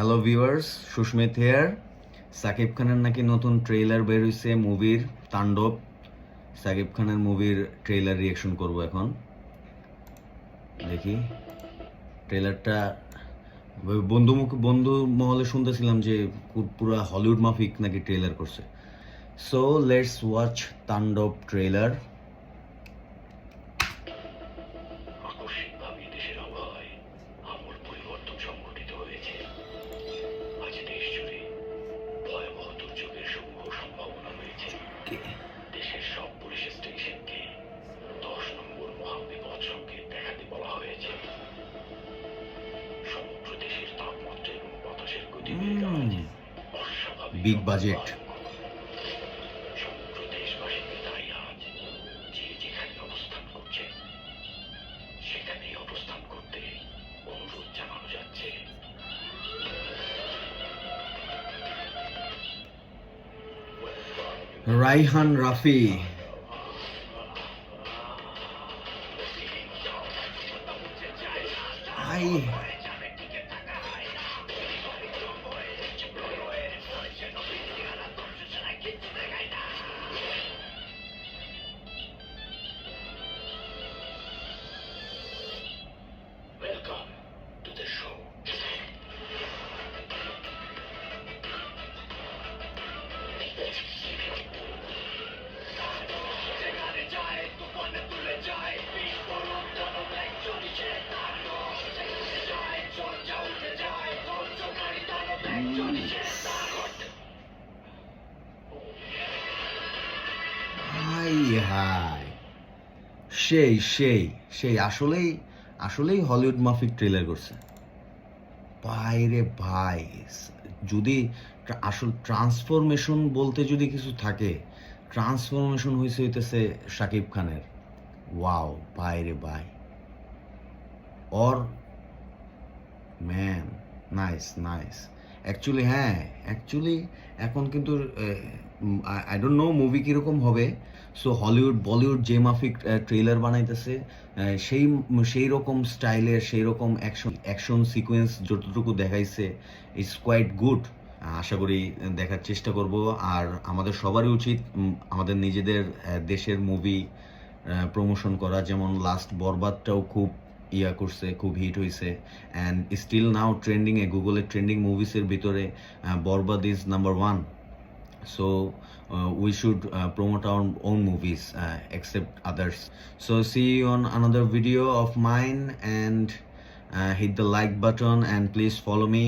Hello viewers, Susmit here. Sakib খানের নাকি নতুন ট্রেইলার বের হইছে মুভির তাণ্ডব। সাকিব খানের মুভির ট্রেইলার রিয়াকশন করব এখন। দেখি ট্রেইলারটা। বন্ধু মহলে শুনতেছিলাম যে পুরা হলিউড মাফিক নাকি ট্রেইলার করছে। সো লেটস ওয়াচ তাণ্ডব ট্রেইলার। আকস্মিকভাবে দেশের আবহাওয়ায় আমূল পরিবর্তন সংঘটিত হয়েছে। আজ দেশ জুড়ে ভয়াবহ দুর্যোগের সমূহ সম্ভাবনা রয়েছে। দেশের সব পুলিশ স্টেশনকে 10 নম্বর মহাবিপদ সংকেত দেখাতে বলা হয়েছে। সমগ্র দেশের তাপমাত্রা এবং বাতাসের গতিবেগ আজ অস্বাভাবিক বিগ বাজেট। সমগ্র দেশবাসীকে তাই আজ যে যেখানে অবস্থান করছে সেখানেই অবস্থান করতে অনুরোধ জানানো যাচ্ছে। Raihan Rafi, Welcome to the show. যেখানে যায় তুফানে তুলে যায় বিস্ফোরণ কোনো ব্যাগ চলছে যেখানে যায় চর্চা উঠে যায় ধ্বংসকারী কোনো ব্যাগ চলছে হাই হাই, সেই সেই সেই আসলেই আসলেই হলিউড মাফিক ট্রেলার করছে ভাই রে ভাই। যদি আসল ট্রান্সফরমেশন বলতে যদি কিছু থাকে, ট্রান্সফরমেশন হইতেছে শাকিব খানের। ওয়াও ভাই রে ভাই, or man, nice nice. Actually actually এখন কিন্তু আই ডোন্ট নো মুভি কীরকম হবে। সো হলিউড বলিউড যে মাফিক ট্রেলার বানাইতেছে সেই সেই রকম স্টাইলের, সেই রকম অ্যাকশন সিকোয়েন্স যতটুকু দেখাইছে ইটস কোয়াইট গুড। আশা করি দেখার চেষ্টা করব। আর আমাদের সবারই উচিত আমাদের নিজেদের দেশের মুভি প্রমোশন করা। যেমন লাস্ট বরবাদটাও খুব করছে, খুব হিট হয়েছে, অ্যান্ড স্টিল নাও ট্রেন্ডিংয়ে, গুগলের ট্রেন্ডিং মুভিসের ভিতরে বরবাদ is number 1. So we should promote our own movies except others. So see you on another video of mine, and hit the like button and please follow me